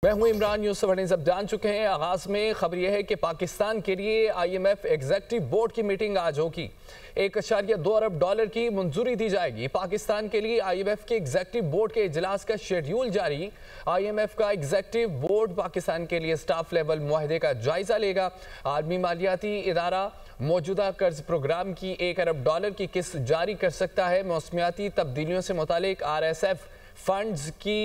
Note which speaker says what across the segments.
Speaker 1: मैं हूं Imran. News seven सब जान चुके हैं। आगाज में खबर यह है कि पाकिस्तान के लिए IMF एग्जीक्यूटिव बोर्ड की मीटिंग आज होगी। $1.2 अरब की मंजूरी दी जाएगी। पाकिस्तान के लिए IMF के एग्जीक्यूटिव बोर्ड के इजलास का शेड्यूल जारी। IMF का एग्जीक्यूटिव बोर्ड पाकिस्तान के लिए स्टाफ लेवल मुआहदे का जायजा लेगा। आलमी मालियाती इदारा मौजूदा कर्ज प्रोग्राम की $1 अरब की किस्त जारी कर सकता है। मौसमियाती तब्दीलियों से मुतालिक RSF फंड्स की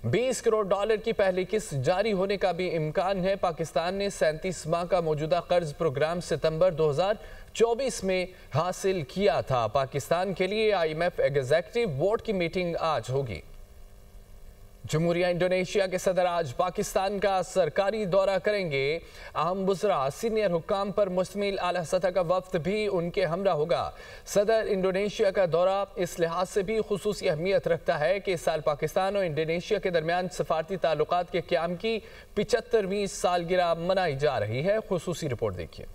Speaker 1: $20 करोड़ की पहली किस्त जारी होने का भी इम्कान है। पाकिस्तान ने 37 माह का मौजूदा कर्ज प्रोग्राम सितंबर 2024 में हासिल किया था। पाकिस्तान के लिए IMF एग्जीक्यूटिव बोर्ड की मीटिंग आज होगी। जमहूरिया इंडोनेशिया के सदर आज पाकिस्तान का सरकारी दौरा करेंगे। अहम बुज़रा सीनियर हुक्काम पर मुश्तमिल आला सतह का वफ्द भी उनके हमरा होगा। सदर इंडोनेशिया का दौरा इस लिहाज से भी खुसूसी अहमियत रखता है कि इस साल पाकिस्तान और इंडोनेशिया के दरमियान सफारती ताल्लुकात के क़याम की 75वीं सालगिरह मनाई जा रही है। खुसूसी रिपोर्ट देखिए।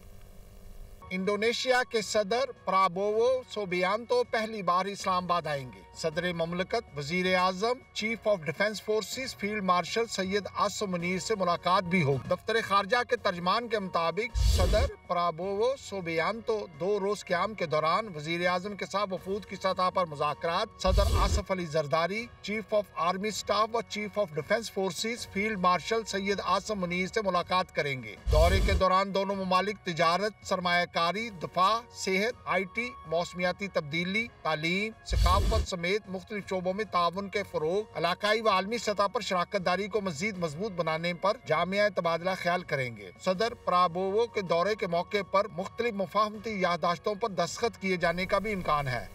Speaker 2: इंडोनेशिया के सदर प्राबोवो सुबियांतो पहली बार इस्लामाबाद आएंगे। सदर ममलकत, वजीर आजम, chief of defence forces field marshal Syed Asim Munir से मुलाकात भी होगी। दफ्तर खारजा के तर्जमान के मुताबिक सदर प्राबोवो सुबियांतो 2 रोज क़याम के दौरान वजीर आजम के साथ वफूद की सतह पर मुज़ाकरात, सदर Asif Ali Zardari, chief of army staff और chief of defence forces field marshal Syed Asim Munir से मुलाकात करेंगे। दौरे के दौरान दोनों ममालिक तिजारत, सरमायाकारी, दफा, सेहत, IT, मौसमियाती तब्दीली, तालीम, सकाफत समेत मुख्तलिफ शोबों में ताउन के फरोग, इलाकाई व आलमी सतह पर शराकत दारी को मजीद मजबूत बनाने पर जामिया तबादला ख्याल करेंगे। सदर प्राबोवो के दौरे के मौके पर मुख्तलिफ मुफाहमती याददाश्तों पर दस्तखत किए जाने का भी इम्कान है।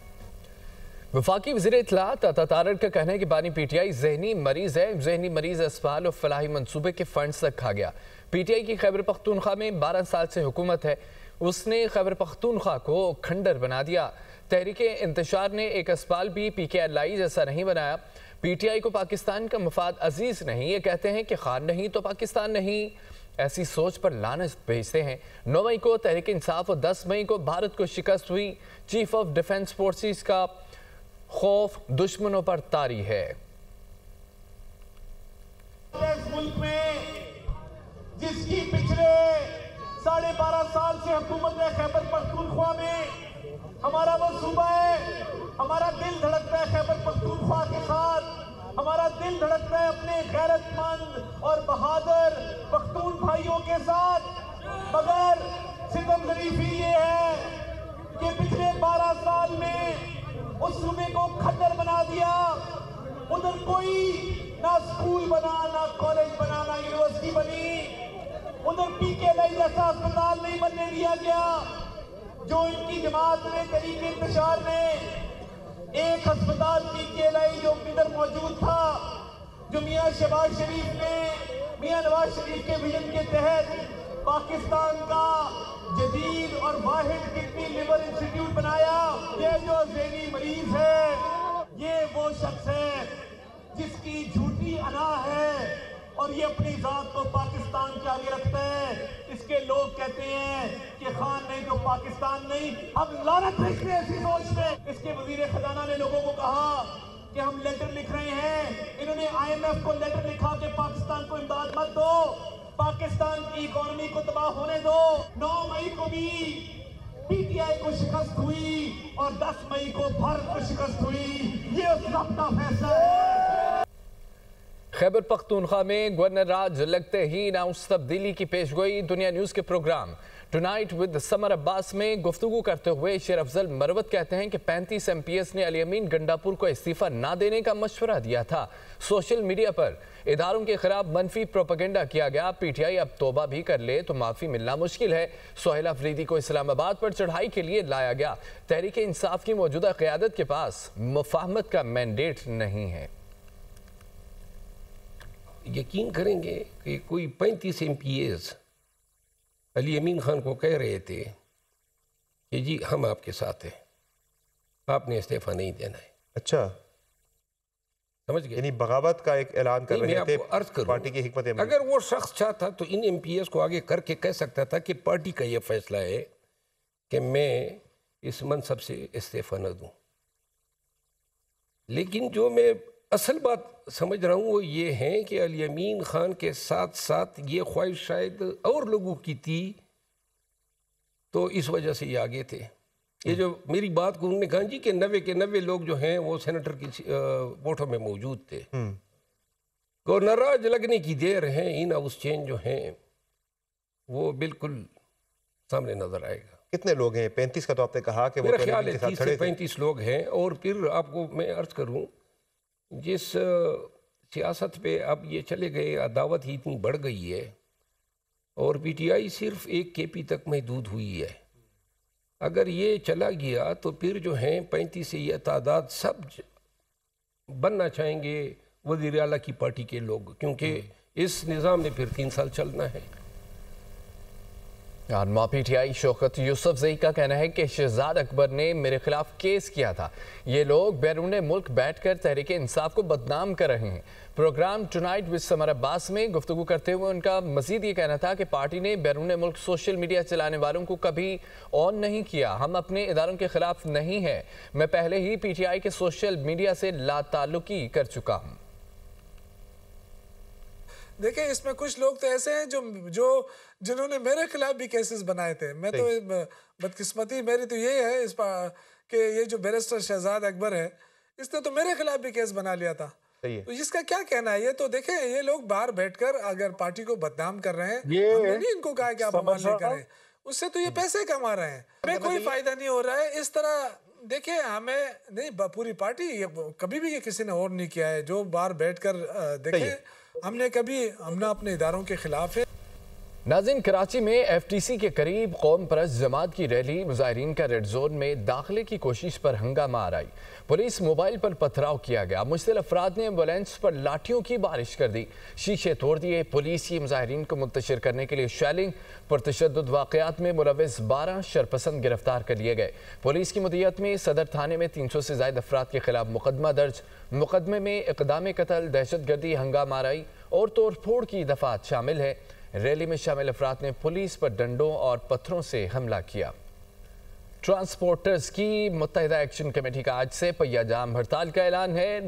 Speaker 1: वफाकी वज़ीर इत्तलात अता तारड़ का कहना है कि बानी PTI जहनी मरीज है। जहनी मरीज अस्पताल और फलाही मनसूबे के फंड्स तक खा गया। PTI की खैबर पख्तूनख्वा में 12 साल से हुकूमत है। उसने खैबर पख्तूनख्वा को खंडर बना दिया। तहरीक इंतशार ने एक अस्पताल भी PKI जैसा नहीं बनाया। PTI को पाकिस्तान का मफाद अजीज नहीं। ये कहते हैं कि खान नहीं तो पाकिस्तान नहीं। ऐसी सोच पर लानत भेजते हैं। 9 मई को तहरीक इंसाफ और 10 मई को भारत को शिकस्त हुई। चीफ ऑफ डिफेंस फोर्सेस का खौफ दुश्मनों पर तारी है।
Speaker 3: मुल्क में जिसकी पिछले 12.5 साल से हुकूमत है, खैबर पख्तूनख्वा में हमारा वो सूबा है, हमारा दिल धड़कता है खैबर पख्तूनख्वा के साथ। हमारा दिल धड़कता है अपने गैरतमंद और बहादुर पख्तून भाइयों के साथ। मगर सितम ज़रीफ़ी ये है कि पिछले 12 साल में उस सूबे को खंडर बना दिया। उधर कोई ना स्कूल बना, ना कॉलेज बना, ना यूनिवर्सिटी बनी। उधर PKI जैसा अस्पताल नहीं बनने दिया गया। जो इनकी जमात ने, तहरीक इंतशार ने, एक अस्पताल PKI जो इधर मौजूद था, जो मियां शहबाज शरीफ ने मियां नवाज शरीफ के विजन के तहत पाकिस्तान का जदीद और वाहिद किडनी लिवर इंस्टीट्यूट बनाया। ये जो ज़हनी मरीज है, ये वो शख्स है जिसकी झूठी अना है और ये अपनी जात को पाकिस्तान के आगे रखता है। इसके लोग कहते हैं कि खान नहीं तो पाकिस्तान नहीं। हम लानत भेजते हैं ऐसी सोच में। इसके वजीर खजाना ने लोगों को कहा कि हम लेटर लिख रहे हैं। इन्होंने IMF को लेटर लिखा कि पाकिस्तान को इमदाद मत दो, पाकिस्तान की इकोनॉमी को तबाह होने दो। 9 मई को भी PTI को शिकस्त हुई और 10 मई को भारत को शिकस्त हुई। ये उस वक्त का फैसला है।
Speaker 1: खैबर पख्तूनख्वा में गवर्नर राज लगते ही अनाउंस तब्दीली की पेशगोई। दुनिया न्यूज़ के programme tonight with Samar Abbas में गुफ्तगू करते हुए शेर अफजल मरवत कहते हैं कि 35 MPs ने अली अमीन गंडापुर को इस्तीफा ना देने का मशवरा दिया था। सोशल मीडिया पर इदारों के खिलाफ मनफी प्रोपेगेंडा किया गया। PTI अब तोबा भी कर ले तो माफ़ी मिलना मुश्किल है। सोहेल अफरीदी को इस्लामाबाद पर चढ़ाई के लिए लाया गया। तहरीक इंसाफ की मौजूदा क़यादत के पास मुफाहमत का मैंडेट नहीं है।
Speaker 4: यकीन करेंगे कि कोई 35 MPs अली अमीन खान को कह रहे थे कि जी हम आपके साथ हैं, आपने इस्तीफा नहीं देना है।
Speaker 5: अच्छा,
Speaker 4: समझ गए?
Speaker 5: यानी बगावत का एक ऐलान कर रहे थे।
Speaker 4: अर्ज करूं,
Speaker 5: पार्टी की हिकमत अमली।
Speaker 4: अगर वो शख्स चाहता तो इन MPs को आगे करके कह सकता था कि पार्टी का ये फैसला है कि मैं इस मनसब से इस्तीफा न दूं। लेकिन जो मैं असल बात समझ रहा हूँ वो ये है कि अली अमीन खान के साथ साथ ये ख्वाहिश शायद और लोगों की थी, तो इस वजह से ये आगे थे। ये जो मेरी बात को उन्होंने कहा जी कि 90 के 90 लोग जो हैं वो सेनेटर की वोटों में मौजूद थे। को नाराज लगने की देर है, इन हाउस चेंज जो हैं वो बिल्कुल सामने नजर आएगा।
Speaker 5: कितने लोग हैं? 35 का तो आपने कहा कि वो
Speaker 4: मेरा ख्याल है 30 से 35 लोग हैं। और फिर आपको मैं अर्ज करूं, जिस सियासत पे अब ये चले गए, अदावत ही इतनी बढ़ गई है और पीटीआई सिर्फ एक केपी तक महदूद हुई है। अगर ये चला गया तो फिर जो हैं 35 से ये तादाद सब बनना चाहेंगे वज़ीर आला की पार्टी के लोग, क्योंकि इस निज़ाम में फिर 3 साल चलना है।
Speaker 1: पीटीआई शौकत यूसुफजई का कहना है कि शहजाद अकबर ने मेरे खिलाफ केस किया था। ये लोग बैरून मुल्क बैठकर तहरीक इंसाफ को बदनाम कर रहे हैं। Programme tonight with Samar Abbas में गुफ्तगू करते हुए उनका मजीद ये कहना था कि पार्टी ने बैरून मुल्क सोशल मीडिया चलाने वालों को कभी ऑन नहीं किया। हम अपने इदारों के खिलाफ नहीं है। मैं पहले ही पीटीआई के सोशल मीडिया से लाताल्लुकी कर चुका हूँ।
Speaker 6: देखिए, इसमें कुछ लोग तो ऐसे हैं जो जिन्होंने मेरे खिलाफ भी केसेस बनाए थे। मैं तो बदकिस्मती मेरी तो ये है इस पर कि ये जो बैरिस्टर शहजाद अकबर है, इसने तो मेरे खिलाफ भी केस बना लिया था। तो इसका क्या कहना है? ये तो देखें, ये लोग बाहर बैठकर अगर पार्टी को बदनाम कर रहे हैं, हमने नहीं इनको कहा कि आप अमल नहीं करें, उससे तो ये पैसे कमा रहे हैं, हमें कोई फायदा नहीं हो रहा है। इस तरह देखिए, हमें नहीं, पूरी पार्टी कभी भी ये किसी ने और नहीं किया है। जो बाहर बैठकर देखें, हमने अपने इदारों के खिलाफ है।
Speaker 1: नाज़रीन, कराची में एफटीसी के करीब कौम परस्त जमात की रैली, मुजाहिरीन का रेड जोन में दाखिले की कोशिश पर हंगामा आराई। पुलिस मोबाइल पर पथराव किया गया। मुश्तिल अफराद ने एम्बुलेंस पर लाठियों की बारिश कर दी, शीशे तोड़ दिए। पुलिस की मुजाहिरीन को मुंतशिर करने के लिए शेलिंग। पुरतशद्दुद वाक़यात में मुलविस 12 शरपसंद गिरफ्तार कर लिए गए। पुलिस की मुदियत में सदर थाने में 300 से ज़ायद अफराद के खिलाफ मुकदमा दर्ज। मुकदमे में इक़दाम कत्ल, दहशतगर्दी, हंगामा आराई और तोड़ फोड़ की दफात शामिल है। रैली में शामिल अफराद ने पुलिस पर डंडों और पत्थरों से हमला किया। ट्रांसपोर्टर्स की मुत्तहिदा एक्शन कमेटी का आज से पहिया जाम हड़ताल का ऐलान है।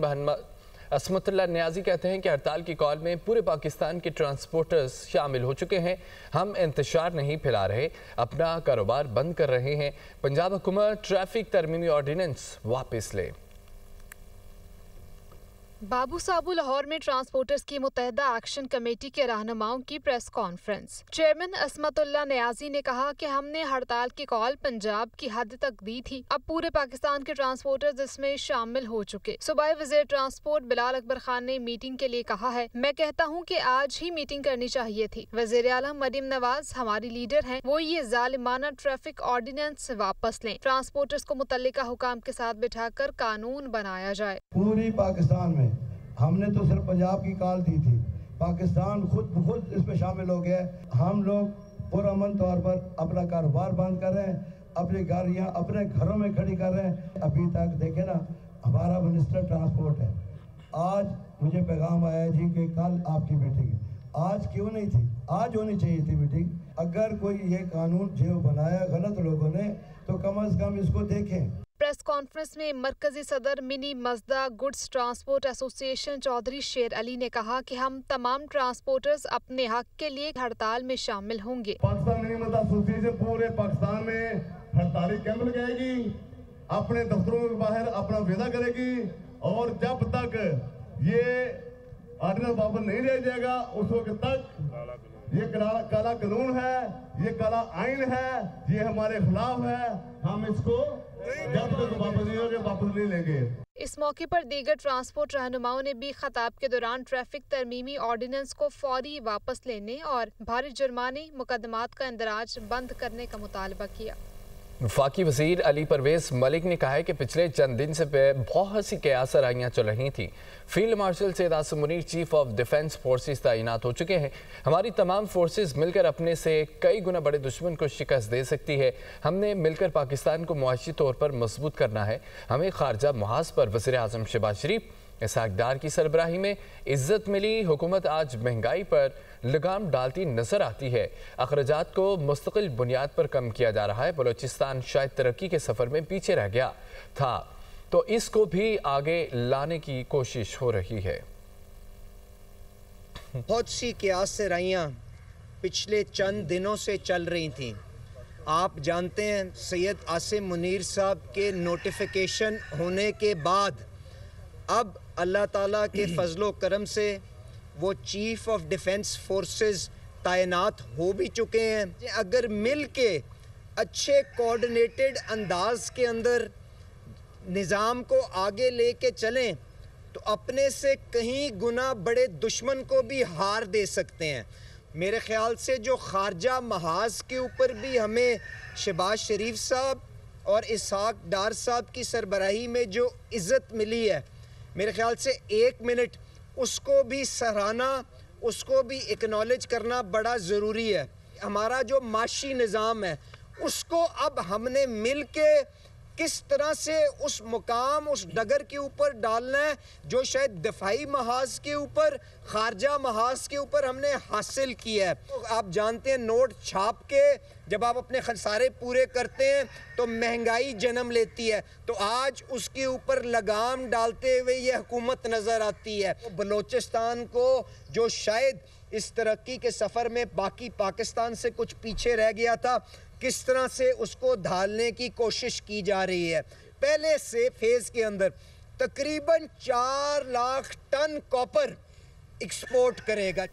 Speaker 1: असमतुल्लाह न्याजी कहते हैं कि हड़ताल की कॉल में पूरे पाकिस्तान के ट्रांसपोर्टर्स शामिल हो चुके हैं। हम इंतशार नहीं फैला रहे, अपना कारोबार बंद कर रहे हैं। पंजाब हुकूमत ट्रैफिक तरमीमी ऑर्डिनेंस वापस ले।
Speaker 7: बाबू साबू लाहौर में ट्रांसपोर्टर्स की मुत्तहिदा एक्शन कमेटी के रहनुमाओं की प्रेस कॉन्फ्रेंस। चेयरमैन असमतुल्लाह न्याजी ने कहा कि हमने हड़ताल की कॉल पंजाब की हद तक दी थी, अब पूरे पाकिस्तान के ट्रांसपोर्टर्स इसमें शामिल हो चुके। सूबाई वज़ीर ट्रांसपोर्ट बिलाल अकबर खान ने मीटिंग के लिए कहा है, मैं कहता हूँ कि आज ही मीटिंग करनी चाहिए थी। वज़ीर आला मरीम नवाज हमारी लीडर हैं, वो ये जालिमाना ट्रैफिक ऑर्डिनेंस वापस लें। ट्रांसपोर्टर्स को मुतल्लिका हुकाम के साथ बिठाकर कानून बनाया जाए।
Speaker 8: पूरी पाकिस्तान में हमने तो सिर्फ पंजाब की कॉल दी थी, पाकिस्तान खुद इसमें शामिल हो गया। हम लोग पुरअमन तौर पर अपना कारोबार बंद कर रहे हैं, अपनी गाड़ियाँ अपने घरों में खड़ी कर रहे हैं। अभी तक देखे ना, हमारा मिनिस्टर ट्रांसपोर्ट है, आज मुझे पैगाम आया है जी कि कल आपकी मीटिंग है। आज क्यों नहीं थी? आज होनी चाहिए थी मीटिंग। अगर कोई ये कानून जो बनाया गलत लोगों ने, तो कम से कम इसको देखें।
Speaker 7: प्रेस कॉन्फ्रेंस में मरकजी सदर mini मजदा goods transport association Chaudhary शेर अली ने कहा कि हम तमाम ट्रांसपोर्टर्स अपने हक के लिए हड़ताल में शामिल होंगे।
Speaker 9: पाकिस्तान मिनी मजदा एसोसिएशन पूरे पाकिस्तान में हड़ताली कैंप लगाएगी, अपने दफ्तरों के बाहर अपना वादा करेगी, और जब तक ये ऑर्डिनेंस वापस नहीं लिया जाएगा उस वक्त तक ये काला कानून है, ये काला आइन है, ये हमारे खिलाफ है। हम इसको जब तक वापस नहीं लेंगे।
Speaker 7: इस मौके पर दीगर ट्रांसपोर्ट रहनुमाओं ने भी खताब के दौरान ट्रैफिक तरमीमी ऑर्डिनेंस को फौरी वापस लेने और भारी जुर्माने मुकदमात का इंदराज बंद करने का मुतालबा किया।
Speaker 1: वफाकी वज़ीर अली परवेज मलिक ने कहा है कि पिछले चंद दिन से बहुत सी कयास आराइयाँ चल रही थी। Field marshal Syed Asim Munir chief of defence forces तैनात हो चुके हैं। हमारी तमाम फोर्सेस मिलकर अपने से कई गुना बड़े दुश्मन को शिकस्त दे सकती है। हमने मिलकर पाकिस्तान को मुआशी तौर पर मजबूत करना है। हमें खारजा महाज पर वज़ीर आज़म शहबाज शरीफ इसहाक डार की सरबराही में इज्जत मिली। हुकूमत आज महंगाई पर लगाम डालती नजर आती है। अखराजात को मुस्तकिल बुनियाद पर कम किया जा रहा है। बलोचिस्तान शायद तरक्की के सफ़र में पीछे रह गया था। तो इसको भी आगे लाने की कोशिश हो रही है।
Speaker 10: बहुत सी कियासराइयाँ पिछले चंद दिनों से चल रही थीं। आप जानते हैं सैयद आसिम मुनीर साहब के नोटिफिकेशन होने के बाद अब अल्लाह ताला के फजलो करम से वो चीफ ऑफ डिफेंस फोर्सेस तैनात हो भी चुके हैं। अगर मिल के अच्छे कोऑर्डिनेटेड अंदाज के अंदर निज़ाम को आगे लेके चलें तो अपने से कहीं गुना बड़े दुश्मन को भी हार दे सकते हैं। मेरे ख़्याल से जो ख़ारजा महाज के ऊपर भी हमें शहबाज शरीफ साहब और इसहाक डार साहब की सरबराही में जो इज़्ज़त मिली है, मेरे ख़्याल से 1 मिनट उसको भी सराहना, उसको भी एक्नॉलेज करना बड़ा ज़रूरी है। हमारा जो माशी निज़ाम है उसको अब हमने मिल के किस तरह से उस मुकाम, उस डगर के ऊपर डालना है जो शायद दफाई महाज के ऊपर, खारजा महाज के ऊपर हमने हासिल किया है। तो आप जानते हैं नोट छाप के जब आप अपने खसारे पूरे करते हैं तो महंगाई जन्म लेती है। तो आज उसके ऊपर लगाम डालते हुए ये हुकूमत नज़र आती है। तो बलोचिस्तान को जो शायद इस तरक्की के सफ़र में बाकी पाकिस्तान से कुछ पीछे रह गया था, किस तरह से उसको ढालने की कोशिश की जा रही है। पहले से फेज़ के अंदर तकरीबन 4 लाख टन कॉपर एक्सपोर्ट करेगा।